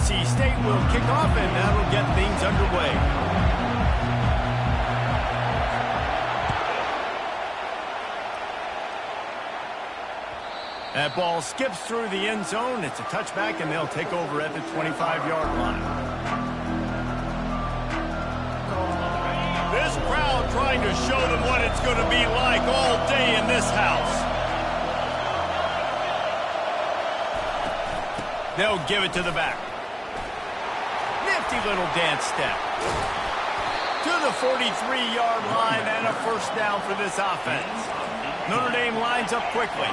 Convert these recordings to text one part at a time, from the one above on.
NC State will kick off, and that'll get things underway. That ball skips through the end zone. It's a touchback, and they'll take over at the 25-yard line. This crowd trying to show them what it's going to be like all day in this house. They'll give it to the back. Nifty little dance step. To the 43-yard line and a first down for this offense. Notre Dame lines up quickly.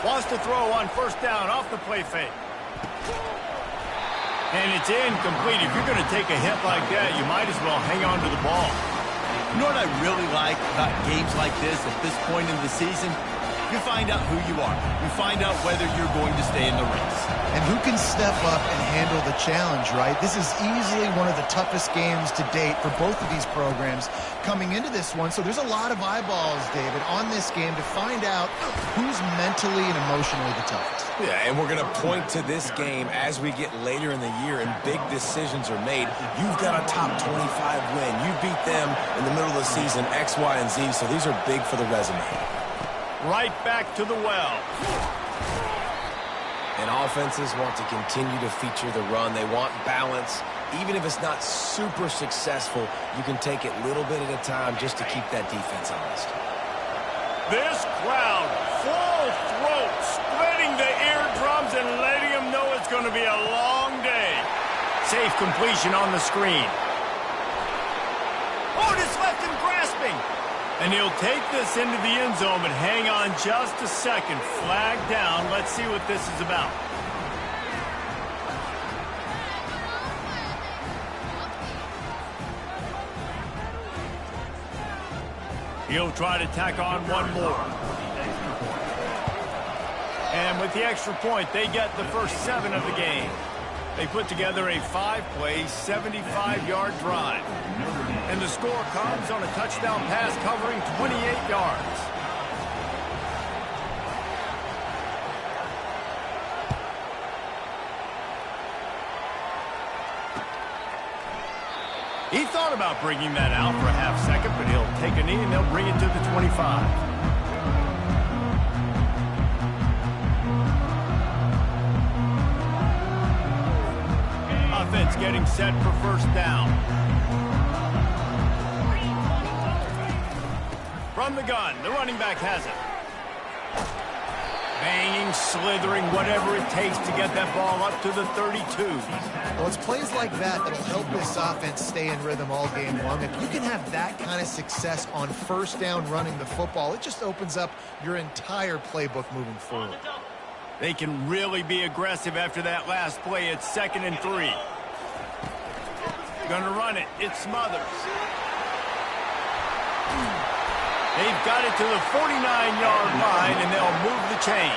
Wants to throw on first down off the play fake. And it's incomplete. If you're going to take a hit like that, you might as well hang on to the ball. You know what I really like about games like this at this point in the season? You find out who you are. You find out whether you're going to stay in the race. And who can step up and handle the challenge, right? This is easily one of the toughest games to date for both of these programs coming into this one. So there's a lot of eyeballs, David, on this game to find out who's mentally and emotionally the toughest. Yeah, and we're going to point to this game as we get later in the year and big decisions are made. You've got a top 25 win. You beat them in the middle of the season, X, Y, and Z, so these are big for the resume. Right back to the well. And offenses want to continue to feature the run. They want balance. Even if it's not super successful, you can take it little bit at a time just to keep that defense honest. This crowd, full throat, splitting the eardrums and letting them know it's going to be a long day. Safe completion on the screen. Oh, just left him grasping. And he'll take this into the end zone, but hang on just a second. Flag down. Let's see what this is about. He'll try to tack on one more. And with the extra point, they get the first 7 of the game. They put together a 5-play, 75-yard drive. And the score comes on a touchdown pass covering 28 yards. He thought about bringing that out for a half second, but he'll take a knee and they'll bring it to the 25. Offense getting set for first down. From the gun, the running back has it. Banging, slithering, whatever it takes to get that ball up to the 32. Well, it's plays like that that'll help this offense stay in rhythm all game long. If you can have that kind of success on first down running the football, it just opens up your entire playbook moving forward. They can really be aggressive after that last play. It's 2nd and 3. Gonna run it. It Smothers. They've got it to the 49-yard line, and they'll move the chains.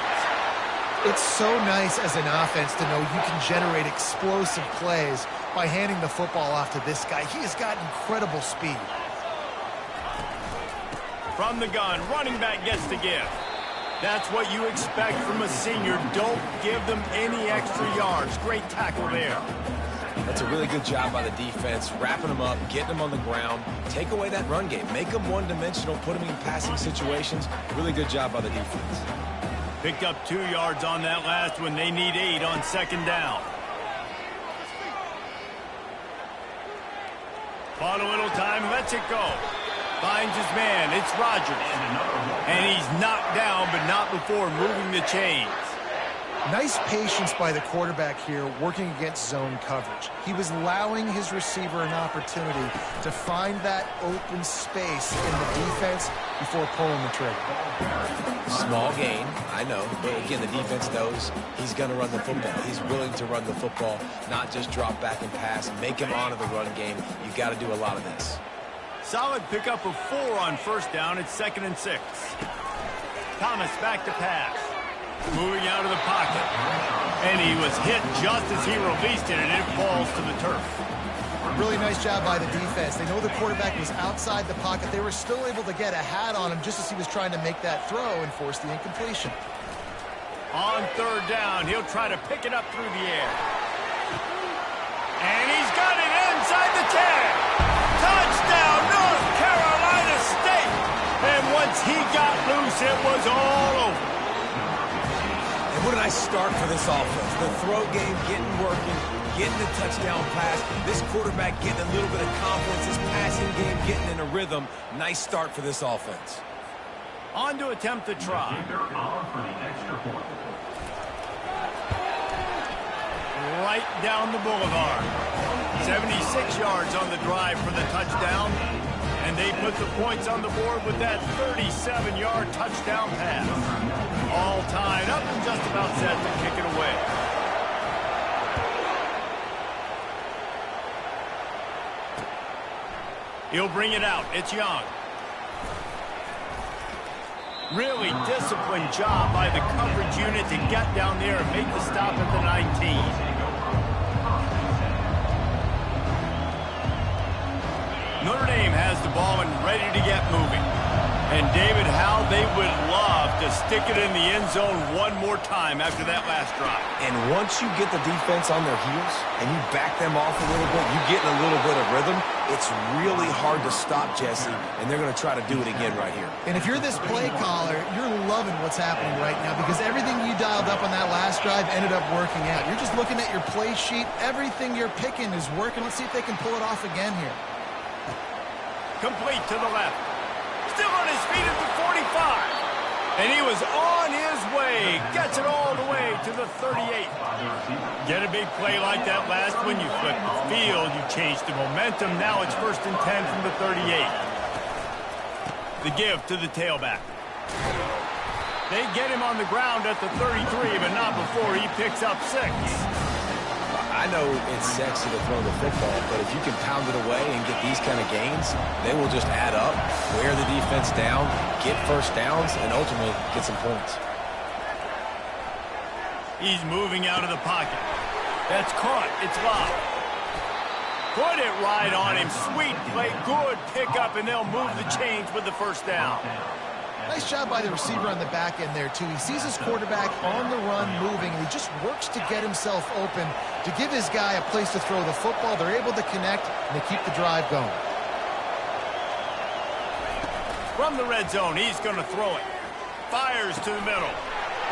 It's so nice as an offense to know you can generate explosive plays by handing the football off to this guy. He has got incredible speed. From the gun, running back gets the give. That's what you expect from a senior. Don't give them any extra yards. Great tackle there. That's a really good job by the defense, wrapping them up, getting them on the ground, take away that run game, make them one-dimensional, put them in passing situations. Really good job by the defense. Picked up 2 yards on that last one. They need 8 on 2nd down. Bought a little time, lets it go. Finds his man, it's Rogers. And he's knocked down, but not before moving the chains. Nice patience by the quarterback here working against zone coverage. He was allowing his receiver an opportunity to find that open space in the defense before pulling the trigger. Small gain, I know, but again, the defense knows he's going to run the football. He's willing to run the football, not just drop back and pass, make him honor the run game. You've got to do a lot of this. Solid pickup of 4 on first down. It's 2nd and 6. Thomas back to pass. Moving out of the pocket. And he was hit just as he released it, and it falls to the turf. really nice job by the defense. They know the quarterback was outside the pocket. They were still able to get a hat on him just as he was trying to make that throw and force the incompletion. On third down, he'll try to pick it up through the air. And he's got it inside the 10. Touchdown, North Carolina State. And once he got loose, it was all over. And what a nice start for this offense. The throw game getting working, getting the touchdown pass. This quarterback getting a little bit of confidence. This passing game getting in a rhythm. Nice start for this offense. On to attempt the try. Right down the boulevard. 76 yards on the drive for the touchdown. And they put the points on the board with that 37-yard touchdown pass. All tied up and just about set to kick it away. He'll bring it out. It's Young. Really disciplined job by the coverage unit to get down there and make the stop at the 19. Notre Dame has the ball and ready to get moving. And David, how they would love to stick it in the end zone one more time after that last drive. And once you get the defense on their heels and you back them off a little bit, you get in a little bit of rhythm, it's really hard to stop, Jesse, and they're going to try to do it again right here. And if you're this play caller, you're loving what's happening right now because everything you dialed up on that last drive ended up working out. You're just looking at your play sheet. Everything you're picking is working. Let's see if they can pull it off again here. Complete to the left. Still on his feet at the 45. And he was on his way. Gets it all the way to the 38. Get a big play like that last one. You flip the field. You change the momentum. Now it's 1st and 10 from the 38. The give to the tailback. They get him on the ground at the 33, but not before he picks up 6. I know it's sexy to throw the football, but if you can pound it away and get these kind of gains, they will just add up, wear the defense down, get first downs, and ultimately get some points. He's moving out of the pocket. That's caught. It's locked. Put it right on him. Sweet play. Good pickup, and they'll move the chains with the first down. Nice job by the receiver on the back end there, too. He sees his quarterback on the run moving, and he just works to get himself open to give his guy a place to throw the football. They're able to connect, and they keep the drive going. From the red zone, he's going to throw it. Fires to the middle.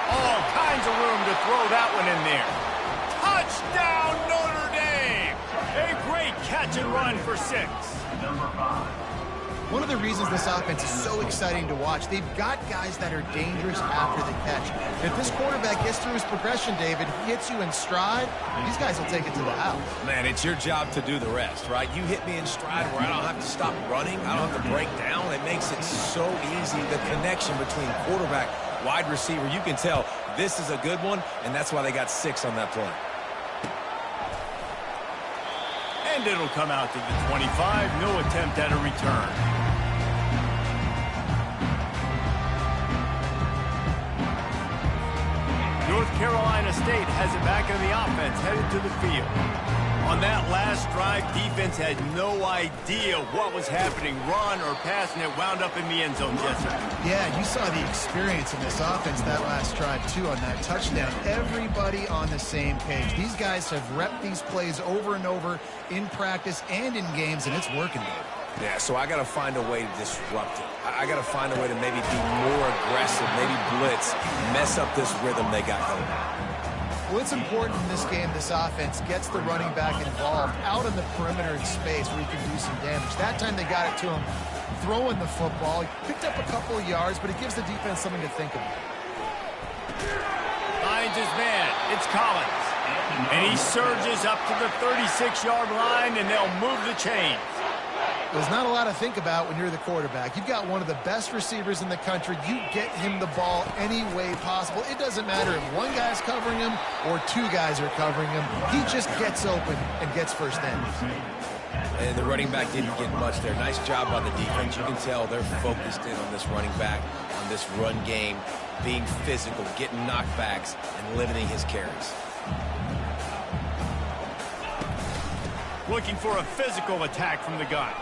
All kinds of room to throw that one in there. Touchdown, Notre Dame! A great catch and run for 6. One of the reasons this offense is so exciting to watch, they've got guys that are dangerous after the catch. If this quarterback gets through his progression, David, he hits you in stride, these guys will take it to the house. Man, it's your job to do the rest, right? You hit me in stride where I don't have to stop running. I don't have to break down. It makes it so easy. The connection between quarterback, wide receiver, you can tell this is a good one, and that's why they got 6 on that play. And it'll come out to the 25. No attempt at a return. North Carolina State has it back in the offense, headed to the field. On that last drive, defense had no idea what was happening, run or pass, and it wound up in the end zone, Jesse. Yeah, you saw the experience in this offense that last drive, too, on that touchdown. Everybody on the same page. These guys have repped these plays over and over in practice and in games, and it's working, Dave. Yeah, so I got to find a way to disrupt it. I got to find a way to maybe be more aggressive, maybe blitz, mess up this rhythm they got going. Well, it's important in this game this offense gets the running back involved out on the perimeter in space where he can do some damage. That time they got it to him throwing the football. He picked up a couple of yards, but it gives the defense something to think about. Finds his man. It's Collins. And he surges up to the 36-yard line, and they'll move the chains. There's not a lot to think about when you're the quarterback. You've got one of the best receivers in the country. You get him the ball any way possible. It doesn't matter if one guy's covering him or 2 guys are covering him. He just gets open and gets first down. And the running back didn't get much there. Nice job by the defense. You can tell they're focused in on this running back, on this run game, being physical, getting knockbacks, and limiting his carries. Looking for a physical attack from the gun.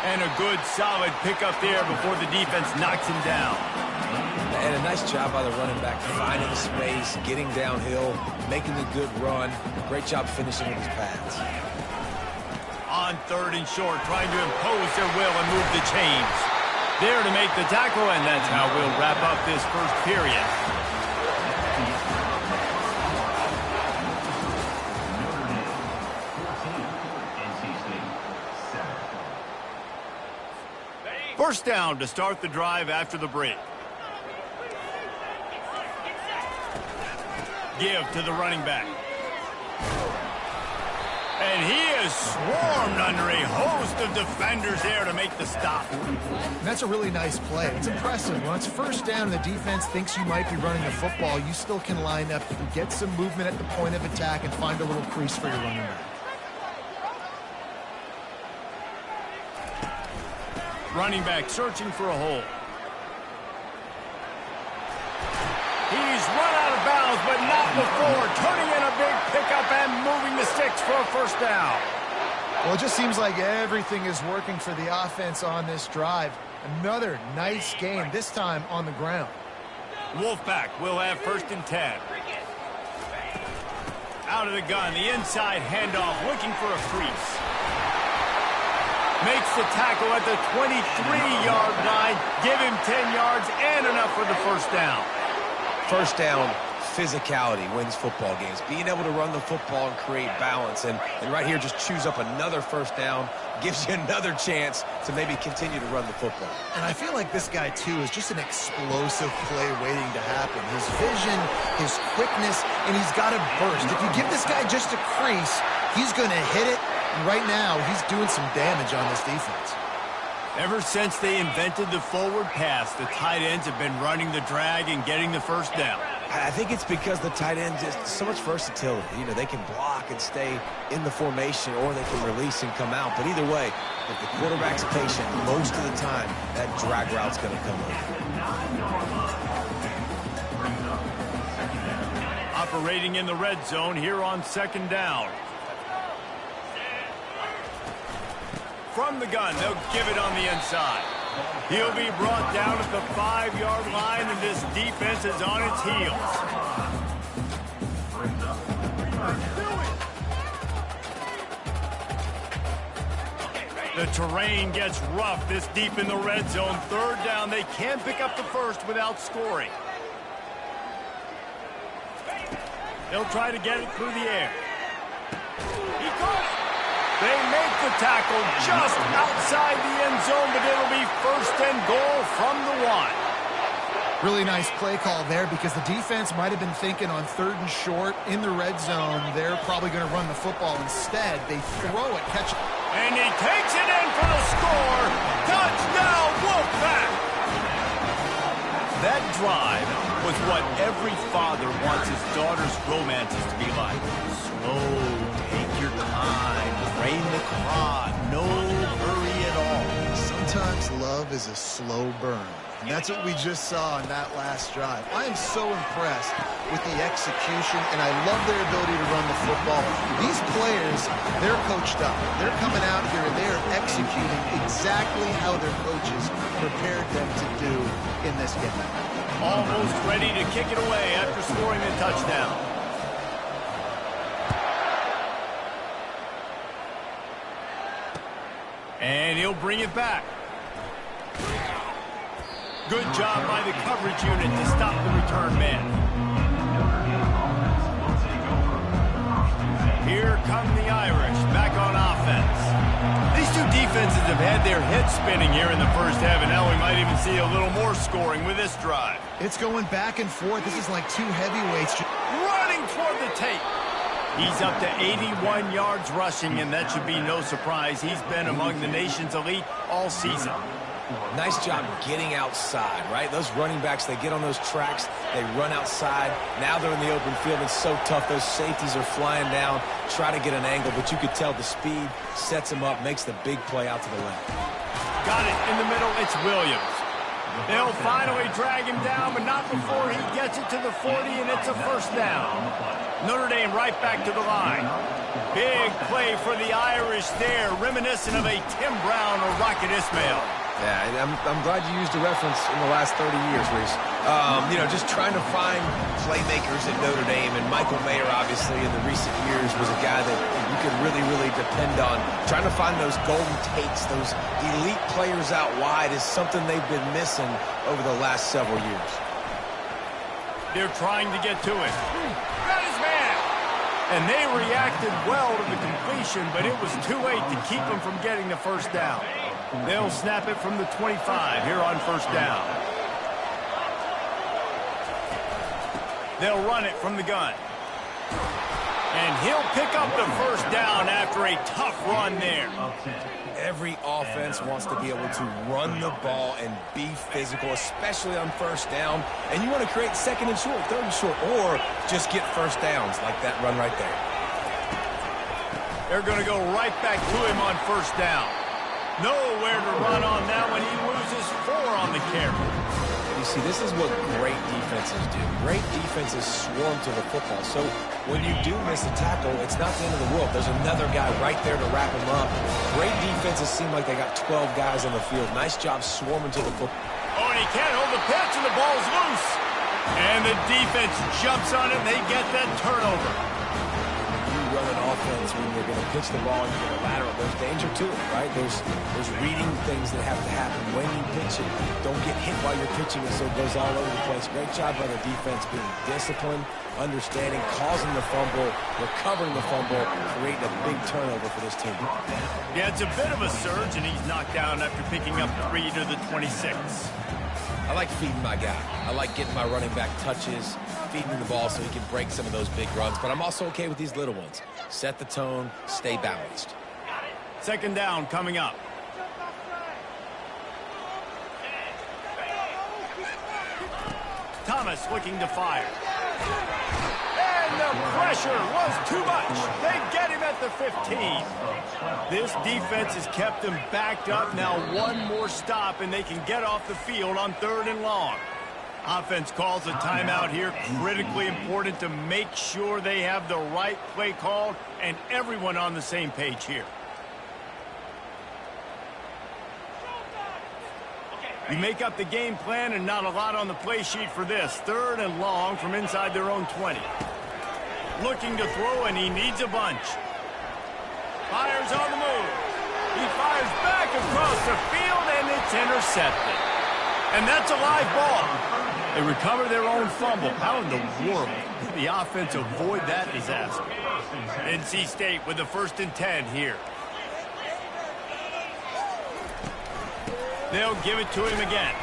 And a good, solid pickup there before the defense knocks him down. And a nice job by the running back, finding space, getting downhill, making a good run. Great job finishing with his pads. On 3rd and short, trying to impose their will and move the chains. There to make the tackle, and that's how we'll wrap up this first period. First down to start the drive after the break. Give to the running back. And he is swarmed under a host of defenders there to make the stop. That's a really nice play. It's impressive. When it's first down and the defense thinks you might be running the football, you still can line up. You can get some movement at the point of attack and find a little crease for your running back. Running back searching for a hole. He's run out of bounds, but not before. Turning in a big pickup and moving the sticks for a first down. Well, it just seems like everything is working for the offense on this drive. Another nice game, this time on the ground. Wolfpack will have 1st and 10. Out of the gun, the inside handoff, looking for a crease. Makes the tackle at the 23-yard line. Give him 10 yards and enough for the first down. First down, physicality wins football games. Being able to run the football and create balance. And right here, just choose up another first down. Gives you another chance to maybe continue to run the football. And I feel like this guy, too, is just an explosive play waiting to happen. His vision, his quickness, and he's got a burst. If you give this guy just a crease, he's going to hit it. And right now, he's doing some damage on this defense. Ever since they invented the forward pass, the tight ends have been running the drag and getting the first down. I think it's because the tight end just so much versatility. You know, they can block and stay in the formation, or they can release and come out. But either way, if the quarterback's patient, most of the time, that drag route's going to come over. Operating in the red zone here on 2nd down. From the gun, they'll give it on the inside. He'll be brought down at the 5-yard line, and this defense is on its heels. The terrain gets rough this deep in the red zone. 3rd down, they can pick up the first without scoring. They'll try to get it through the air. He caught it. They make the tackle just outside the end zone, but it'll be 1st and goal from the 1. Really nice play call there because the defense might have been thinking on 3rd and short in the red zone. They're probably going to run the football. Instead, they throw it, catch it. And he takes it in for the score. Touchdown, Wolfpack! That drive was what every father wants his daughter's romances to be like. Slow, take your time, rein the clock, no hurry at all. Sometimes love is a slow burn. And that's what we just saw on that last drive. I am so impressed with the execution, and I love their ability to run the football. These players, they're coached up. They're coming out here, and they are executing exactly how their coaches prepared them to do in this game. Almost ready to kick it away after scoring the touchdown. And he'll bring it back. Good job by the coverage unit to stop the return man. Here come the Irish back on offense. These two defenses have had their heads spinning here in the first half, and now we might even see a little more scoring with this drive. It's going back and forth. This is like two heavyweights. Running toward the tape. He's up to 81 yards rushing, and that should be no surprise. He's been among the nation's elite all season. Nice job getting outside, right? Those running backs, they get on those tracks, they run outside. Now they're in the open field. It's so tough. Those safeties are flying down, try to get an angle, but you could tell the speed sets him up, makes the big play out to the left. Got it in the middle. It's Williams. They'll finally drag him down, but not before he gets it to the 40, and it's a first down. Notre Dame right back to the line. Big play for the Irish there, reminiscent of a Tim Brown or Rocket Ismail. Yeah, and I'm glad you used a reference in the last 30 years, Reese. You know, just trying to find playmakers at Notre Dame, and Michael Mayer, obviously, in the recent years was a guy that you could really, really depend on. Trying to find those golden takes, those elite players out wide is something they've been missing over the last several years. They're trying to get to it. Got his man! And they reacted well to the completion, but it was too late to keep them from getting the first down. They'll snap it from the 25 here on first down. They'll run it from the gun. And he'll pick up the first down after a tough run there. Every offense wants to be able to run the ball and be physical, especially on first down. And you want to create second and short, third and short, or just get first downs like that run right there. They're going to go right back to him on first down. Nowhere to run on that one. He loses 4 on the carry. You see, this is what great defenses do. Great defenses swarm to the football. So when you do miss a tackle, it's not the end of the world. There's another guy right there to wrap him up. Great defenses seem like they got 12 guys on the field. Nice job swarming to the football. Oh, and he can't hold the pitch, and the ball's loose. And the defense jumps on it, and they get that turnover. Run an offense when you're going to pitch the ball and you're going to lateral. There's danger to it, right? There's reading things that have to happen when you pitch it. Don't get hit while you're pitching it so it goes all over the place. Great job by the defense being disciplined, understanding, causing the fumble, recovering the fumble, creating a big turnover for this team. Yeah, it's a bit of a surge, and he's knocked down after picking up 3 to the 26. I like feeding my guy. I like getting my running back touches, feeding him the ball so he can break some of those big runs. But I'm also okay with these little ones. Set the tone, stay balanced. Second down coming up. Thomas looking to fire. And the pressure was too much. They get him at the 15. This defense has kept them backed up. Now one more stop, and they can get off the field on 3rd and long. Offense calls a timeout here. Critically important to make sure they have the right play called and everyone on the same page here. You make up the game plan and not a lot on the play sheet for this. 3rd and long from inside their own 20. Looking to throw, and he needs a bunch. Fires on the move. He fires back across the field, and it's intercepted. And that's a live ball. They recover their own fumble. How in the world did the offense avoid that disaster? NC State with the 1st and 10 here. They'll give it to him again.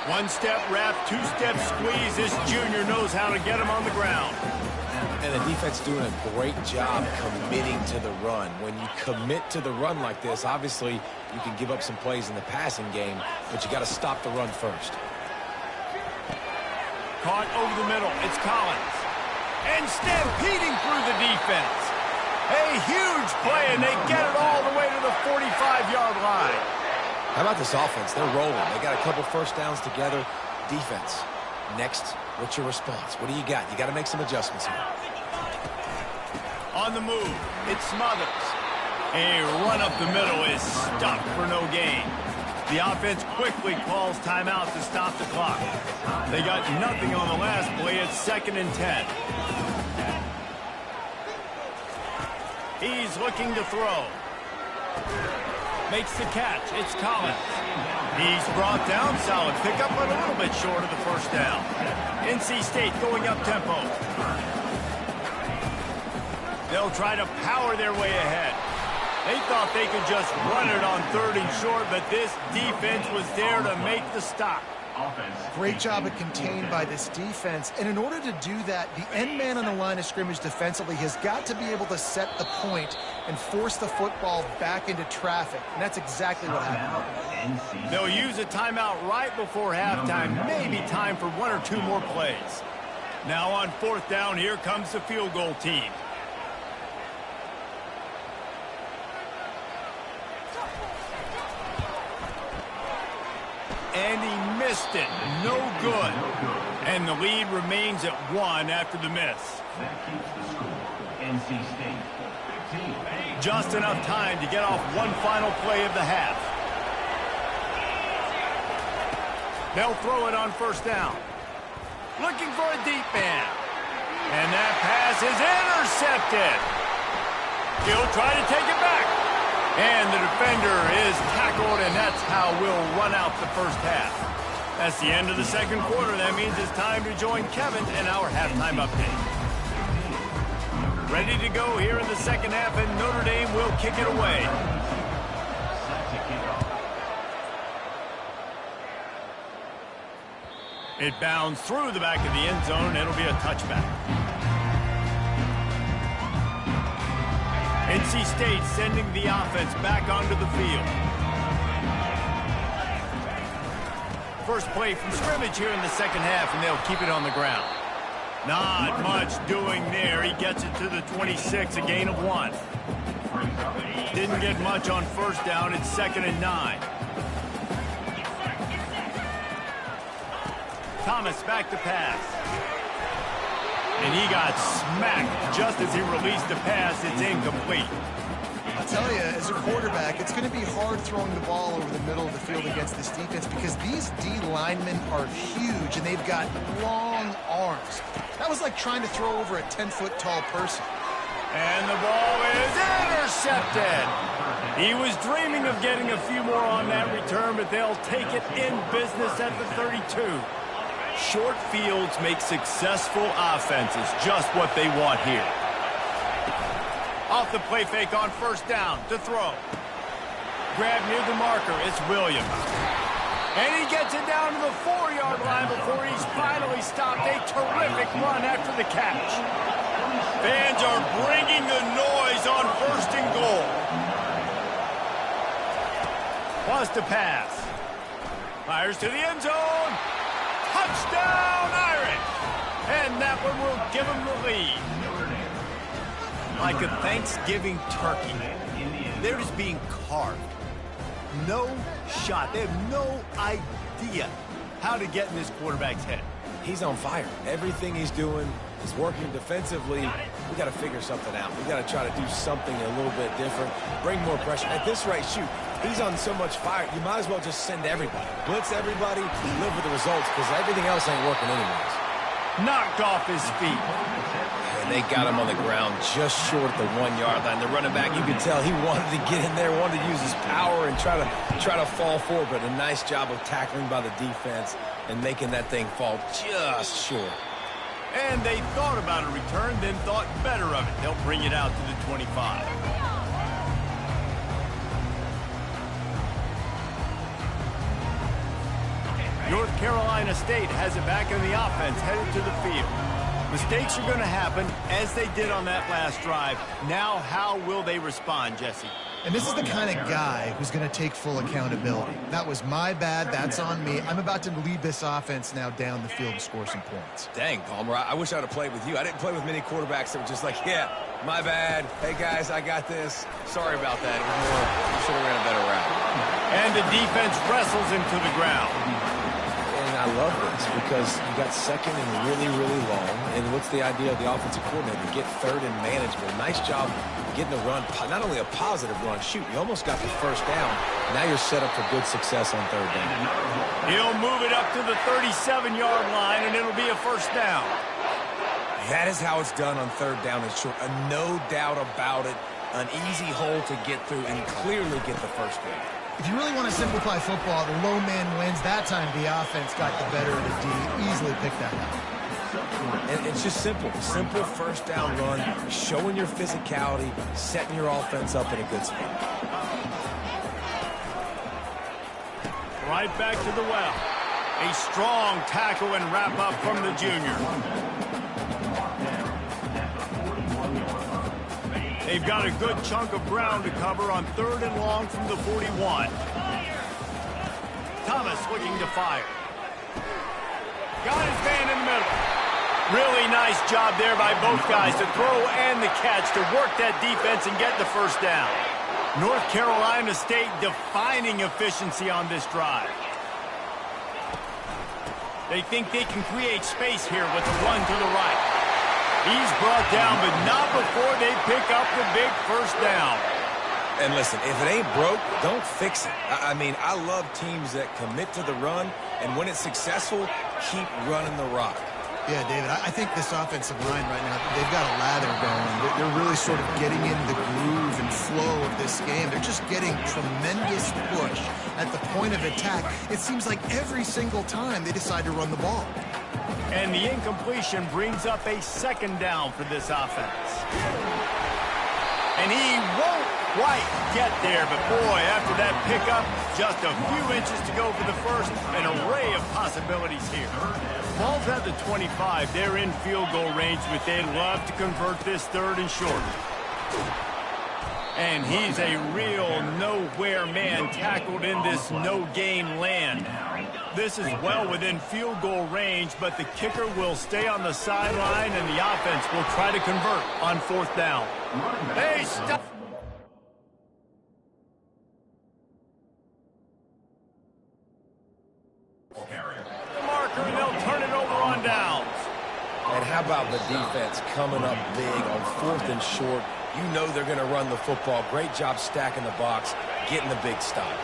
1-step wrap, 2-step squeeze. This junior knows how to get him on the ground. And the defense doing a great job committing to the run. When you commit to the run like this, obviously you can give up some plays in the passing game, but you got to stop the run first. Caught over the middle. It's Collins. And stampeding through the defense. A huge play, and they get it all the way to the 45-yard line. How about this offense? They're rolling. They got a couple first downs together. Defense. Next, what's your response? What do you got? You got to make some adjustments here. On the move, it's Smothers. A run up the middle is stopped for no gain. The offense quickly calls timeout to stop the clock. They got nothing on the last play. It's 2nd and 10. He's looking to throw. Makes the catch. It's Collins. He's brought down. Solid pickup, but a little bit short of the first down. NC State going up tempo. They'll try to power their way ahead. They thought they could just run it on 3rd and short, but this defense was there to make the stop. Great job at contained by this defense. And in order to do that, the end man on the line of scrimmage defensively has got to be able to set the point and force the football back into traffic. And that's exactly what happened. They'll use a timeout right before halftime. Maybe time for 1 or 2 more plays. Now on 4th down, here comes the field goal team. And he Missed it. No good. And the lead remains at 1 after the miss. That keeps the score. NC State 15. Just enough time to get off one final play of the half. They'll throw it on first down. Looking for a deep man. And that pass is intercepted. He'll try to take it back. And the defender is tackled, and that's how we'll run out the first half. That's the end of the second quarter. That means it's time to join Kevin in our halftime update. Ready to go here in the second half, and Notre Dame will kick it away. It bounds through the back of the end zone, and it'll be a touchback. NC State sending the offense back onto the field. First play from scrimmage here in the second half, and they'll keep it on the ground. Not much doing there. He gets it to the 26, a gain of 1. Didn't get much on first down. It's 2nd and 9. Thomas back to pass. And he got smacked just as he released the pass. It's incomplete. I'll tell you, as a quarterback, it's going to be hard throwing the ball over the middle of the field against this defense because these D linemen are huge and they've got long arms. That was like trying to throw over a 10-foot tall person. And the ball is intercepted. He was dreaming of getting a few more on that return, but they'll take it in business at the 32. Short fields make successful offenses, just what they want here. Off the play fake on first down to throw. Grab near the marker, it's Williams. And he gets it down to the 4-yard line before he's finally stopped. A terrific run after the catch. Fans are bringing the noise on 1st and goal. Wants to pass. Fires to the end zone. Touchdown, Irish! And that one will give him the lead. Like a Thanksgiving turkey, they're just being carved. No shot. They have no idea how to get in this quarterback's head. He's on fire. Everything he's doing is working defensively. We got to figure something out. We got to try to do something a little bit different. Bring more pressure. At this rate, shoot, he's on so much fire, you might as well just send everybody. Blitz everybody, live with the results, because everything else ain't working anyways. Knocked off his feet. And they got him on the ground just short of the 1-yard line. The running back, you could tell he wanted to get in there, wanted to use his power and try to fall forward, but a nice job of tackling by the defense and making that thing fall just short. And they thought about a return, then thought better of it. They'll bring it out to the 25. North Carolina State has it back in the offense, headed to the field. Mistakes are going to happen, as they did on that last drive. Now, how will they respond, Jesse? And this is the kind of guy who's going to take full accountability. That was my bad. That's on me. I'm about to lead this offense now down the field to score some points. Dang, Palmer, I wish I would have played with you. I didn't play with many quarterbacks that were just like, yeah, my bad. Hey, guys, I got this. Sorry about that. It was more, we should have ran a better route. And the defense wrestles him to the ground. I love this because you got 2nd and really, really long. And what's the idea of the offensive coordinator? Get 3rd and manageable. Nice job getting a run, not only a positive run. Shoot, you almost got the first down. Now you're set up for good success on 3rd down. He'll move it up to the 37-yard line, and it'll be a first down. That is how it's done on 3rd down and short. No doubt about it. An easy hole to get through and clearly get the first down. If you really want to simplify football, the low man wins. That time the offense got the better of the D. Easily picked that up. And it's just simple. Simple first down run, showing your physicality, setting your offense up in a good spot. Right back to the well. A strong tackle and wrap up from the junior. They've got a good chunk of ground to cover on 3rd and long from the 41. Thomas looking to fire. Got his man in the middle. Really nice job there by both guys to throw and the catch to work that defense and get the first down. North Carolina State defining efficiency on this drive. They think they can create space here with the run to the right. He's brought down, but not before they pick up the big first down. And listen, if it ain't broke, don't fix it. I mean, I love teams that commit to the run, and when it's successful, keep running the rock. Yeah, David, I think this offensive line right now, they've got a lather going. They're really sort of getting in the groove and flow of this game. They're just getting tremendous push at the point of attack. It seems like every single time they decide to run the ball. And the incompletion brings up a second down for this offense. And he won't quite get there, but boy, after that pickup, just a few inches to go for the first. An array of possibilities here. Ball's at the 25. They're in field goal range, but they'd love to convert this third and short. And he's a real nowhere man tackled in this no-gain land. This is well within field goal range, but the kicker will stay on the sideline, and the offense will try to convert on fourth down. Hey, stop! The marker, and they'll turn it over on downs. And how about the defense coming up big on fourth and short? You know they're going to run the football. Great job stacking the box, getting the big stop.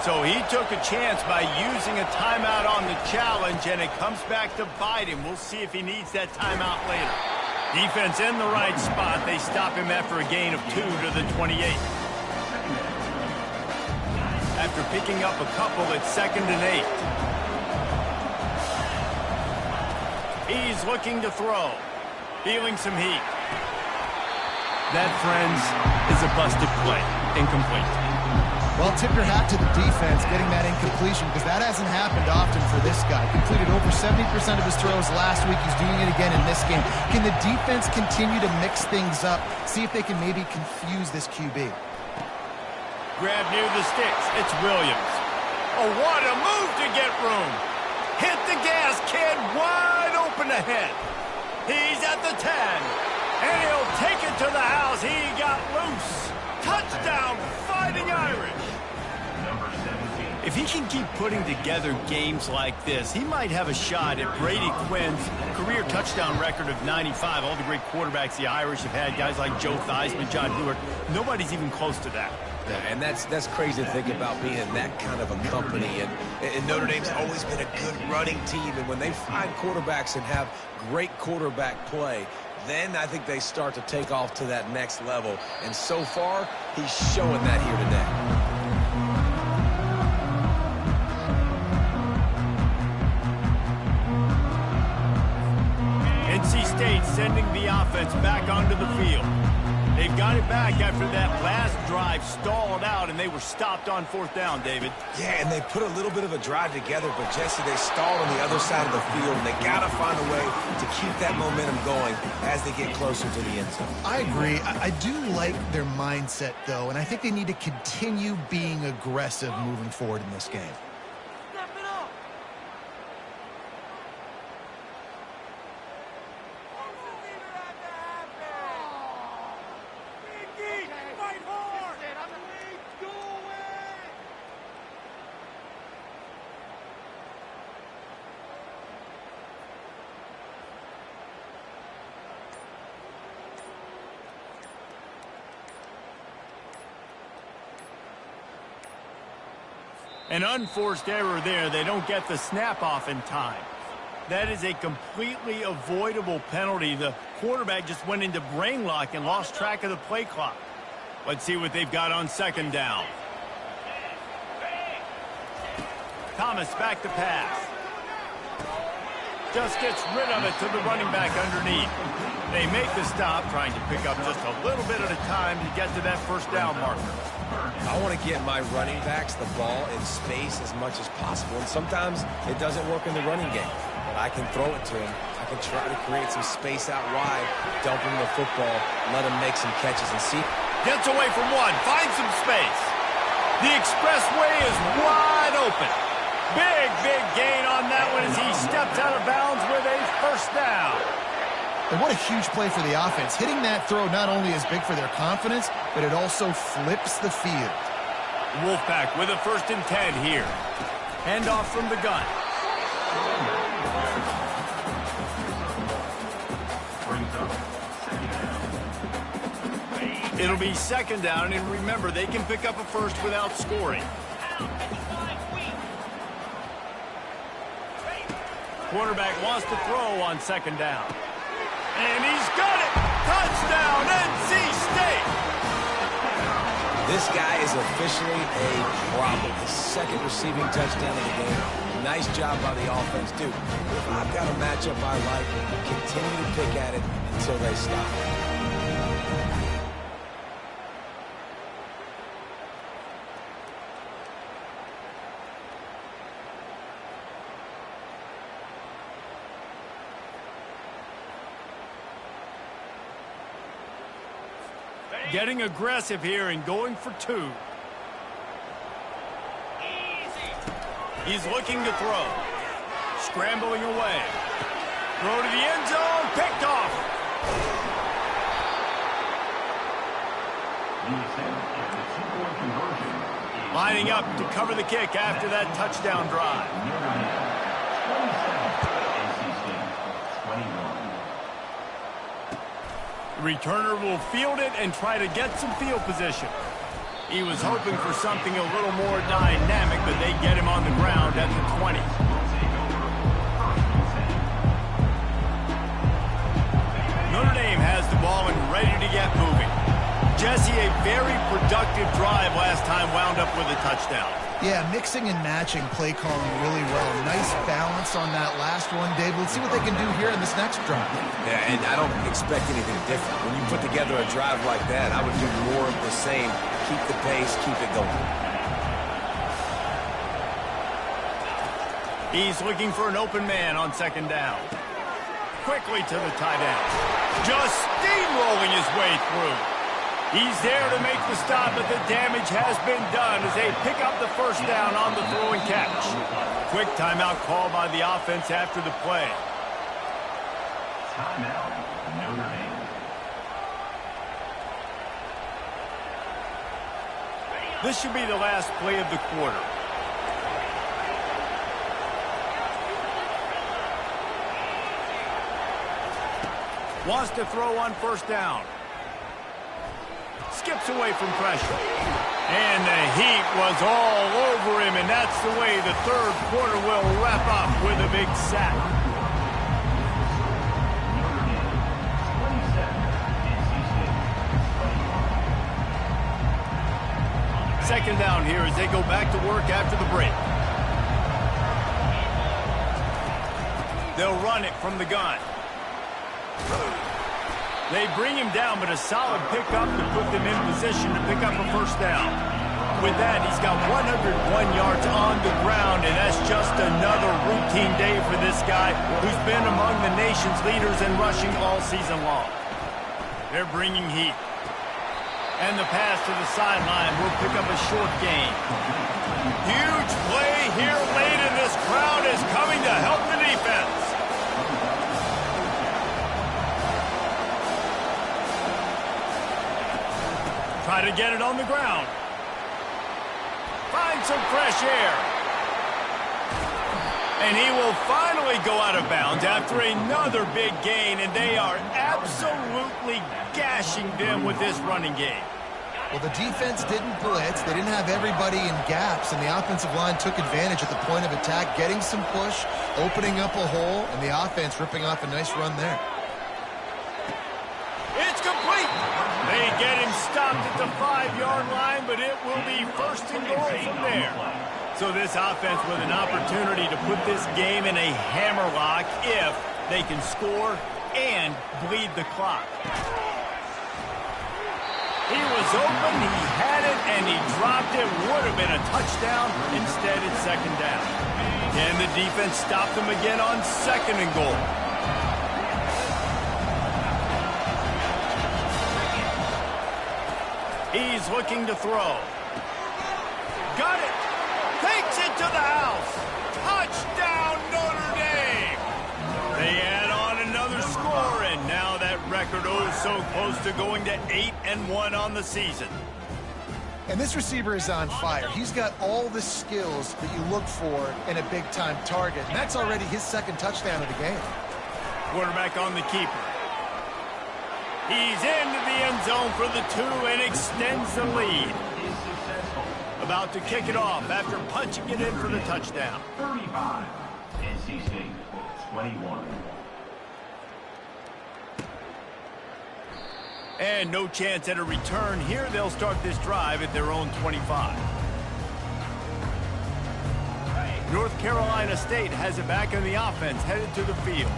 So he took a chance by using a timeout on the challenge, and it comes back to bite him. We'll see if he needs that timeout later. Defense in the right spot. They stop him after a gain of 2 to the 28. After picking up a couple, it's 2nd and 8. He's looking to throw. Feeling some heat. That, friends, is a busted play. Incomplete. Well, tip your hat to the defense getting that incompletion, because that hasn't happened often for this guy. Completed over 70% of his throws last week. He's doing it again in this game. Can the defense continue to mix things up? See if they can maybe confuse this QB. Grab near the sticks. It's Williams. Oh, what a move to get room. Hit the gas, kid. Wide open ahead. He's at the 10. And he'll take it to the house. He got loose. Touchdown, Fighting Irish. If he can keep putting together games like this, he might have a shot at Brady Quinn's career touchdown record of 95. All the great quarterbacks the Irish have had, guys like Joe Theismann, John Hewart, nobody's even close to that. Yeah, and that's crazy to think about being in that kind of a company. And Notre Dame's always been a good running team. And when they find quarterbacks and have great quarterback play, then I think they start to take off to that next level. And so far, he's showing that here today. NC State sending the offense back onto the field. They've got it back after that last drive stalled out, and they were stopped on fourth down, David. Yeah, and they put a little bit of a drive together, but Jesse, they stalled on the other side of the field, and they got to find a way to keep that momentum going as they get closer to the end zone. I agree. I do like their mindset, though, and I think they need to continue being aggressive moving forward in this game. An unforced error there. They don't get the snap off in time. That is a completely avoidable penalty. The quarterback just went into brain lock and lost track of the play clock. Let's see what they've got on second down. Thomas back to pass. Just gets rid of it to the running back underneath. They make the stop, trying to pick up just a little bit at a time to get to that first down marker. I want to get my running backs the ball in space as much as possible, and sometimes it doesn't work in the running game, but I can throw it to him. I can try to create some space out wide, dump him the football, let him make some catches and see. Gets away from one, finds some space. The expressway is wide open. Big gain on that one as he steps out of bounds with a first down. And what a huge play for the offense. Hitting that throw not only is big for their confidence, but it also flips the field. Wolfpack with a 1st and 10 here. Handoff from the gun. It'll be second down, and remember, they can pick up a first without scoring. Quarterback wants to throw on second down. And he's got it! Touchdown, NC State! This guy is officially a problem. His second receiving touchdown of the game. Nice job by the offense, dude. If I've got a matchup I like, continue to pick at it until they stop. Getting aggressive here and going for two. He's looking to throw. Scrambling away. Throw to the end zone. Picked off. Lining up to cover the kick after that touchdown drive. The returner will field it and try to get some field position. He was hoping for something a little more dynamic, but they get him on the ground at the 20. Notre Dame has the ball and ready to get moving. Jesse, a very productive drive last time wound up with a touchdown. Yeah, mixing and matching play calling really well. Nice balance on that last one, Dave. Let's see what they can do here in this next drive. Yeah, and I don't expect anything different. When you put together a drive like that, I would do more of the same. Keep the pace, keep it going. He's looking for an open man on second down. Quickly to the tight end. Just steamrolling his way through. He's there to make the stop, but the damage has been done as they pick up the first down on the throw and catch. Quick timeout call by the offense after the play. Timeout, Notre Dame. This should be the last play of the quarter. Wants to throw on first down. Skips away from pressure. And the heat was all over him, and that's the way the third quarter will wrap up with a big sack. Second down here as they go back to work after the break. They'll run it from the gun. They bring him down, but a solid pickup to put them in position to pick up a first down. With that, he's got 101 yards on the ground, and that's just another routine day for this guy who's been among the nation's leaders in rushing all season long. They're bringing heat. And the pass to the sideline will pick up a short gain. Huge play here late, and this crowd is coming to help the defense. Try to get it on the ground. Find some fresh air. And he will finally go out of bounds after another big gain, and they are absolutely gashing them with this running game. Well, the defense didn't blitz. They didn't have everybody in gaps, and the offensive line took advantage at the point of attack, getting some push, opening up a hole, and the offense ripping off a nice run there. It's complete. They get him stopped at the 5-yard line, but it will be first and goal from there. So this offense with an opportunity to put this game in a hammerlock if they can score and bleed the clock. He was open, he had it, and he dropped it. Would have been a touchdown. Instead, it's second down. And the defense stopped him again on second and goal. He's looking to throw. Got it. Takes it to the house. Touchdown, Notre Dame. They add on another score, and now that record oh so close to going to 8-1 on the season. And this receiver is on fire. He's got all the skills that you look for in a big-time target. And that's already his second touchdown of the game. Quarterback on the keeper. He's into the end zone for the 2 and extends the lead. About to kick it off after punching it in for the touchdown. 35. NC State 21. And no chance at a return here. They'll start this drive at their own 25. North Carolina State has it back in the offense, headed to the field.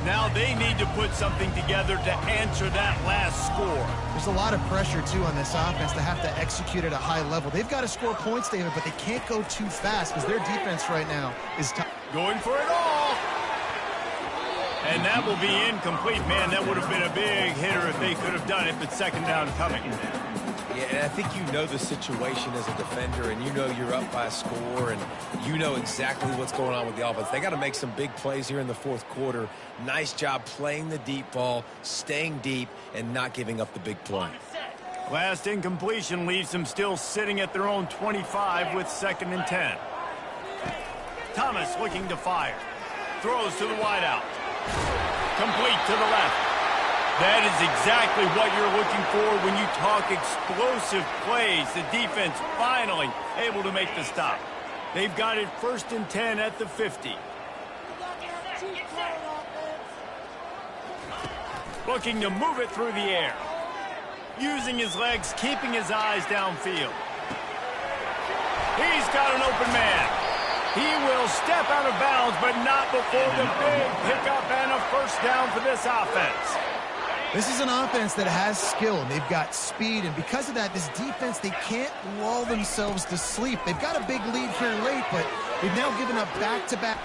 Now they need to put something together to answer that last score. There's a lot of pressure, too, on this offense to have to execute at a high level. They've got to score points, David, but they can't go too fast because their defense right now is tough. Going for it all. And that will be incomplete. Man, that would have been a big hitter if they could have done it, but second down coming. Yeah, and I think you know the situation as a defender, and you know you're up by a score, and you know exactly what's going on with the offense. They got to make some big plays here in the fourth quarter. Nice job playing the deep ball, staying deep, and not giving up the big play. Last incompletion leaves them still sitting at their own 25 with 2nd and 10. Thomas looking to fire. Throws to the wideout. Complete to the left. That is exactly what you're looking for when you talk explosive plays. The defense finally able to make the stop. They've got it 1st and 10 at the 50. Looking to move it through the air. Using his legs, keeping his eyes downfield. He's got an open man. He will step out of bounds, but not before the big pickup and a 1st down for this offense. This is an offense that has skill, and they've got speed, and because of that, this defense, they can't lull themselves to sleep. They've got a big lead here late, but they've now given up back-to-back.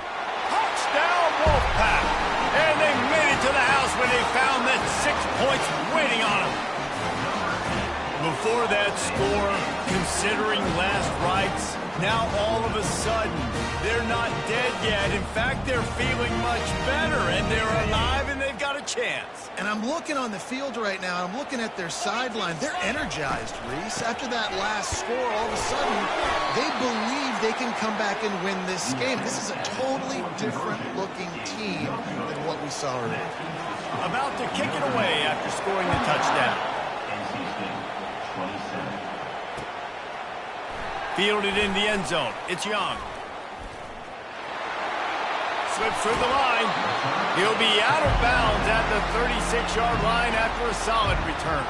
Touchdown, Wolfpack! And they made it to the house when they found that 6 points waiting on them. Before that score, considering last rites, now all of a sudden, they're not dead yet. In fact, they're feeling much better, and they're alive, and they've got a chance. And I'm looking on the field right now, and I'm looking at their sideline. They're energized, Reese. After that last score, all of a sudden, they believe they can come back and win this game. This is a totally different-looking team than what we saw earlier. About to kick it away after scoring the touchdown. NC State 27. Fielded in the end zone. It's Young. Slips through the line. He'll be out of bounds at the 36-yard line after a solid return.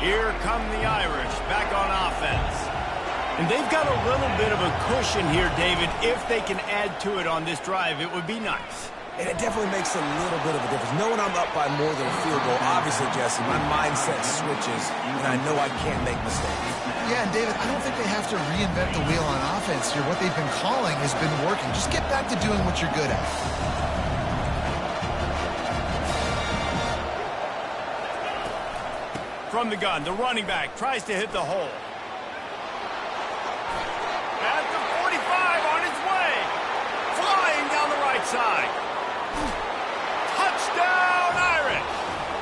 Here come the Irish back on offense. And they've got a little bit of a cushion here, David. If they can add to it on this drive, it would be nice. And it definitely makes a little bit of a difference. Knowing I'm up by more than a field goal, obviously, Jesse, my mindset switches, and I know I can't make mistakes. Yeah, and David, I don't think they have to reinvent the wheel on offense here. What they've been calling has been working. Just get back to doing what you're good at. From the gun, the running back tries to hit the hole. At the 45 on its way. Flying down the right side. Touchdown, Irish.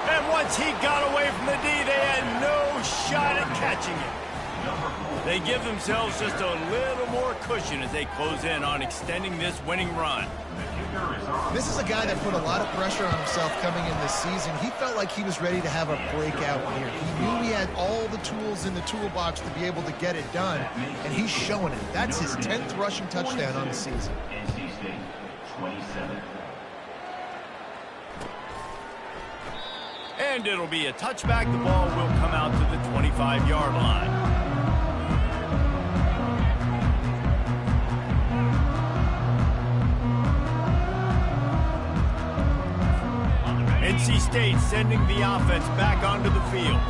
And once he got away from the D, they had no shot at catching it. They give themselves just a little more cushion as they close in on extending this winning run. This is a guy that put a lot of pressure on himself coming in this season. He felt like he was ready to have a breakout year. He knew he had all the tools in the toolbox to be able to get it done, and he's showing it. That's his 10th rushing touchdown on the season. NC State 27. And it'll be a touchback. The ball will come out to the 25-yard line. NC State sending the offense back onto the field.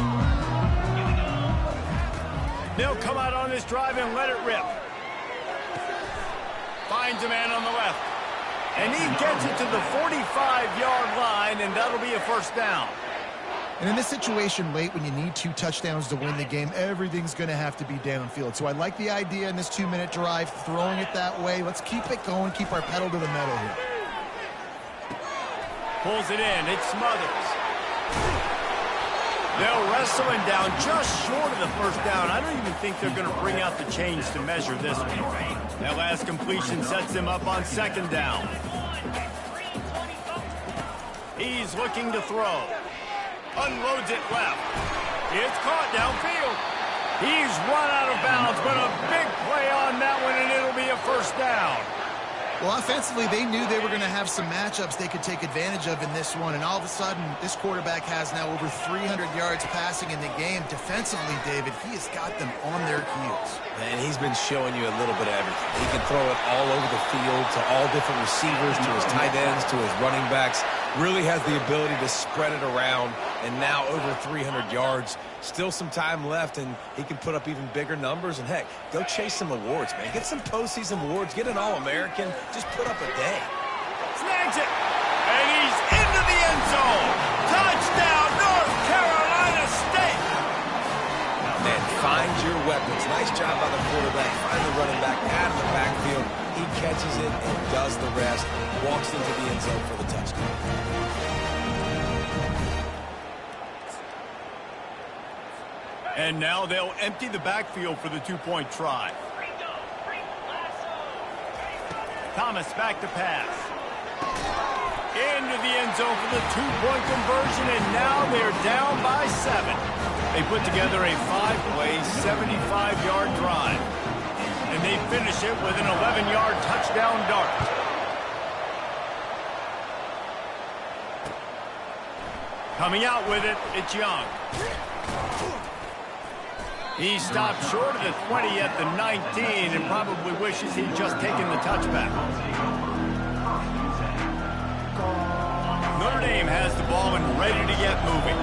They'll come out on this drive and let it rip. Finds a man on the left. And he gets it to the 45-yard line, and that'll be a 1st down. And in this situation late when you need 2 touchdowns to win the game, everything's going to have to be downfield. So I like the idea in this 2-minute drive, throwing it that way. Let's keep it going, keep our pedal to the metal here. Pulls it in. It Smothers. They'll wrestle him down just short of the first down. I don't even think they're going to bring out the chains to measure this one. That last completion sets him up on second down. He's looking to throw. Unloads it left. It's caught downfield. He's run out of bounds, but a big play on that one, and it'll be a first down. Well, offensively, they knew they were going to have some matchups they could take advantage of in this one, and all of a sudden, this quarterback has now over 300 yards passing in the game. Defensively, David, he has got them on their heels. And he's been showing you a little bit of everything. He can throw it all over the field to all different receivers, to his tight ends, to his running backs. Really has the ability to spread it around, and now over 300 yards. Still some time left, and he can put up even bigger numbers. And, heck, go chase some awards, man. Get some postseason awards. Get an All-American. Just put up a day. Snags it. And he's into the end zone. Touchdown, North Carolina State. Man, find your weapons. Nice job by the quarterback. Find the running back out of the backfield. He catches it and does the rest. Walks into the end zone for the touchdown. And now they'll empty the backfield for the two-point try. Thomas back to pass. Into the end zone for the two-point conversion, and now they're down by 7. They put together a 5-play, 75-yard drive. And they finish it with an 11-yard touchdown dart. Coming out with it, it's Young. He stopped short of the 20 at the 19 and probably wishes he'd just taken the touchback. Notre Dame has the ball and ready to get moving.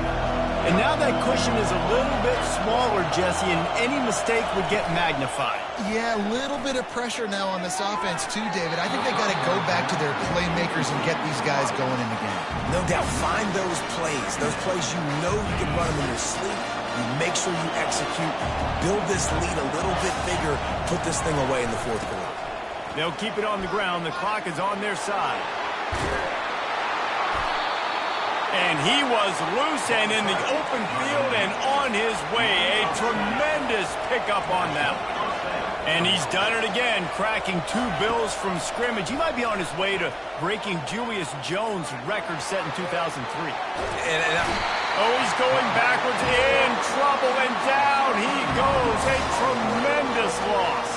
And now that cushion is a little bit smaller, Jesse, and any mistake would get magnified. Yeah, a little bit of pressure now on this offense too, David. I think they got to go back to their playmakers and get these guys going in the game. No doubt. Find those plays you know you can run them in your sleep. You make sure you execute. Build this lead a little bit bigger. Put this thing away in the fourth quarter. They'll keep it on the ground. The clock is on their side. And he was loose and in the open field and on his way. A tremendous pickup on that one. And he's done it again, cracking 2 bills from scrimmage. He might be on his way to breaking Julius Jones' record set in 2003. Oh, he's going backwards, in trouble, and down he goes. A tremendous loss.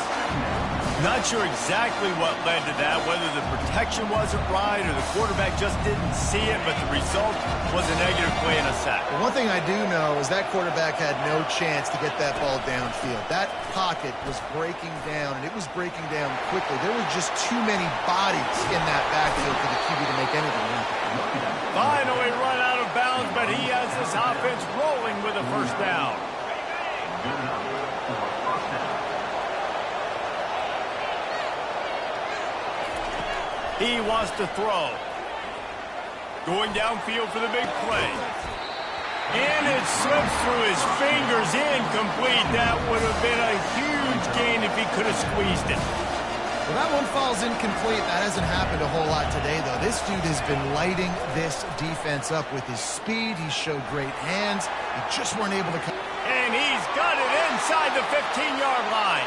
Not sure exactly what led to that, whether the protection wasn't right or the quarterback just didn't see it, but the result was a negative play and a sack. Well, one thing I do know is that quarterback had no chance to get that ball downfield. That pocket was breaking down, and it was breaking down quickly. There were just too many bodies in that backfield for the QB to make anything happen. Finally run out of bounds, but he has this offense rolling with a first down. He wants to throw. Going downfield for the big play. And it slips through his fingers, incomplete. That would have been a huge gain if he could have squeezed it. Well, that one falls incomplete. That hasn't happened a whole lot today, though. This dude has been lighting this defense up with his speed. He showed great hands. They just weren't able to come. And he's got it inside the 15-yard line.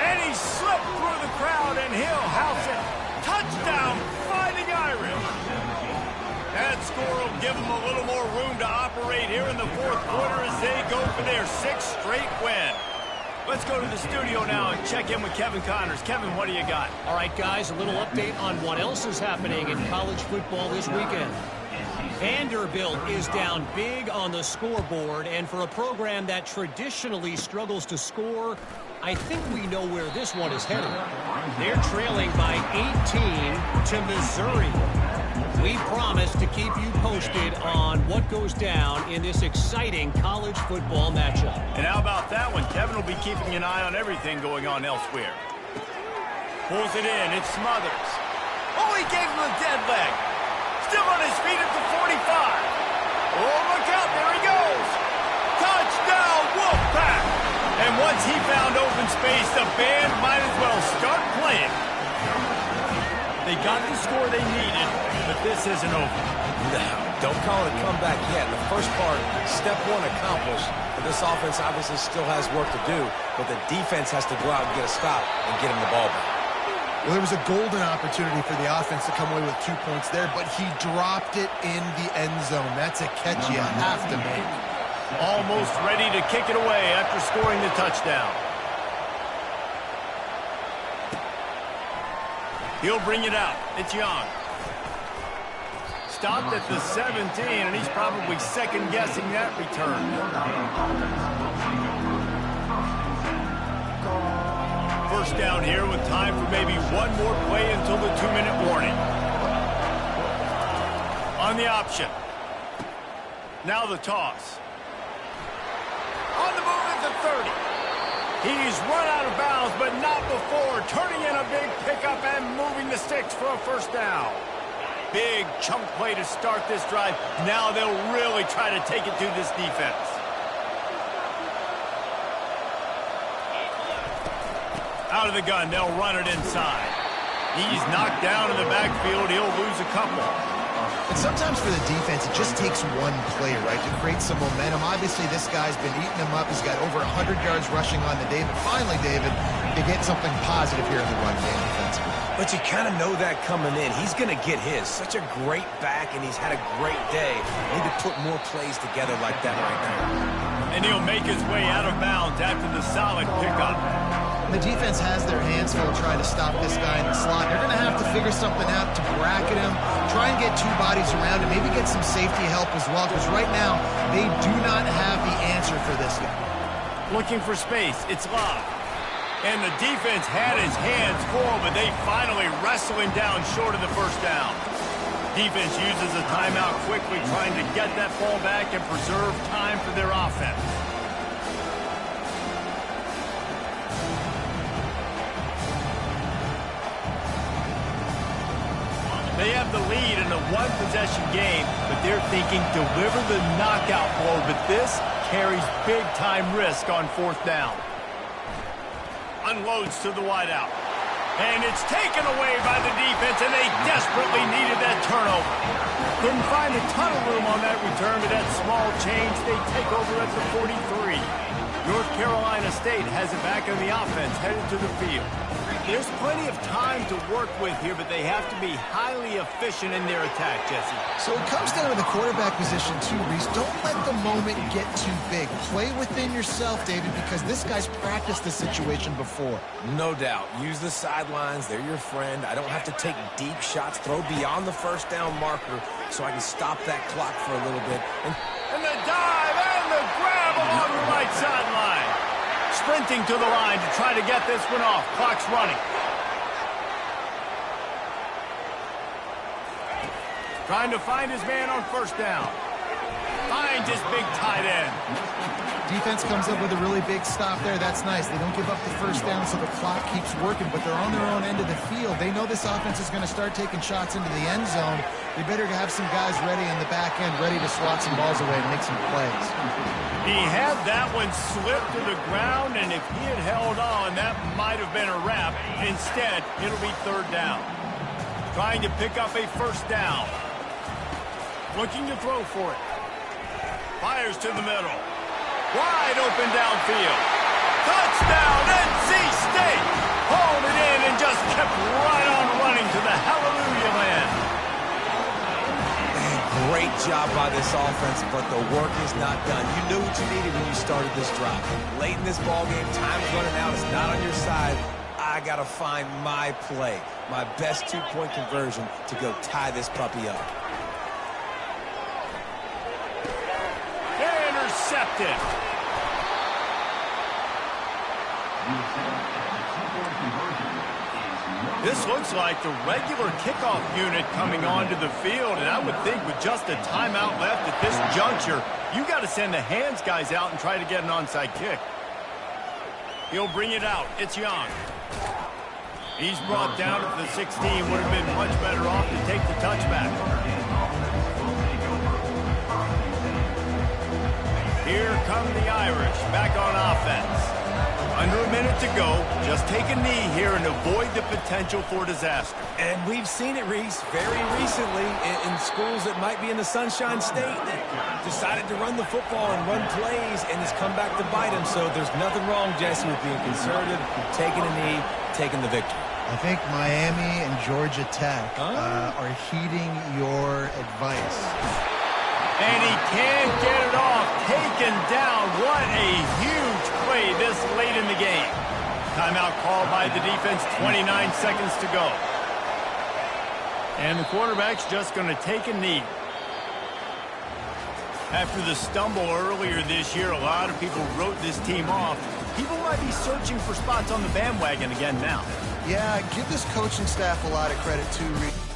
And he slipped through the crowd, and he'll house it. Touchdown, Fighting Irish. That score will give them a little more room to operate here in the fourth quarter as they go for their 6th straight win. Let's go to the studio now and check in with Kevin Connors. Kevin, what do you got? All right, guys, a little update on what else is happening in college football this weekend. Vanderbilt is down big on the scoreboard, and for a program that traditionally struggles to score, I think we know where this one is headed. They're trailing by 18 to Missouri. We promise to keep you posted on what goes down in this exciting college football matchup. And how about that one? Kevin will be keeping an eye on everything going on elsewhere. Pulls it in. It's Smothers. Oh, he gave him a dead leg. Still on his feet at the 45. Oh, look out. There he goes. Touchdown, Wolfpack. And once he found open space, the band might as well start playing. They got the score they needed, but this isn't over. Now, Don't call it a comeback yet. The first part, step one accomplished. But this offense obviously still has work to do, but the defense has to go out and get a stop and get him the ball back. Well, there was a golden opportunity for the offense to come away with 2 points there, but he dropped it in the end zone. That's a catch you have to make. Almost ready to kick it away after scoring the touchdown. He'll bring it out. It's Young. Stopped at the 17, and he's probably second-guessing that return. First down here with time for maybe one more play until the 2-minute warning. On the option. Now the toss. On the move at the 30. He's run out of bounds, but not before turning in a big pickup and moving the sticks for a first down. Big chunk play to start this drive. Now they'll really try to take it to this defense. Out of the gun, they'll run it inside. He's knocked down in the backfield. He'll lose a couple. And sometimes for the defense, it just takes one play, right, to create some momentum. Obviously, this guy's been eating them up. He's got over 100 yards rushing on the day. But finally, David, they get something positive here in the run game defensively. But you kind of know that coming in. He's going to get his. Such a great back, and he's had a great day. Need to put more plays together like that right now. And he'll make his way out of bounds after the solid pickup. The defense has their hands full trying to stop this guy in the slot. They're going to have to figure something out to bracket him, try and get 2 bodies around him, maybe get some safety help as well, because right now they do not have the answer for this guy. Looking for space. It's Love. And the defense had his hands full, but they finally wrestle him down short of the first down. Defense uses a timeout quickly, trying to get that ball back and preserve time for their offense. They have the lead in a one-possession game, but they're thinking deliver the knockout blow, but this carries big-time risk on 4th down. Unloads to the wideout. And it's taken away by the defense, and they desperately needed that turnover. Couldn't find a ton of room on that return, but that small change, they take over at the 43. North Carolina State has it back on the offense, headed to the field. There's plenty of time to work with here, but they have to be highly efficient in their attack, Jesse. So it comes down to the quarterback position too, Reese. Don't let the moment get too big. Play within yourself, David, because this guy's practiced this situation before. No doubt. Use the sidelines. They're your friend. I don't have to take deep shots. Throw beyond the first down marker so I can stop that clock for a little bit. And the dive and the grab along the right sideline. Sprinting to the line to try to get this one off. Clock's running. Trying to find his man on first down. Finds his big tight end. Defense comes up with a really big stop there. That's nice. They don't give up the first down, so the clock keeps working, but they're on their own end of the field. They know this offense is going to start taking shots into the end zone. They better have some guys ready in the back end, ready to swat some balls away and make some plays. He had that one slip to the ground, and if he had held on, that might have been a wrap. Instead, it'll be 3rd down. Trying to pick up a first down. Looking to throw for it. Fires to the middle. Wide open downfield. Touchdown, NC State! Hauled it in and just kept right on running to the hallelujah land. Great job by this offense, but the work is not done. You knew what you needed when you started this drive. Late in this ball game, time's running out. It's not on your side. I got to find my play, my best 2-point conversion to go tie this puppy up. Intercepted. This looks like the regular kickoff unit coming onto the field, and I would think with just a timeout left at this juncture, you got to send the hands guys out and try to get an onside kick. He'll bring it out. It's Young. He's brought down at the 16. Would have been much better off to take the touchback. Here come the Irish back on offense. Under a minute to go. Just take a knee here and avoid the potential for disaster. And we've seen it, Reese, very recently in schools that might be in the Sunshine State that decided to run the football and run plays, and it's come back to bite them. So there's nothing wrong, Jesse, with being conservative, taking a knee, taking the victory. I think Miami and Georgia Tech are heeding your advice. And he can't get it off. Taken down. What a huge play this late in the game. Timeout called by the defense. 29 seconds to go. And the quarterback's just going to take a knee. After the stumble earlier this year, a lot of people wrote this team off. People might be searching for spots on the bandwagon again now. Yeah, give this coaching staff a lot of credit, too, Reed.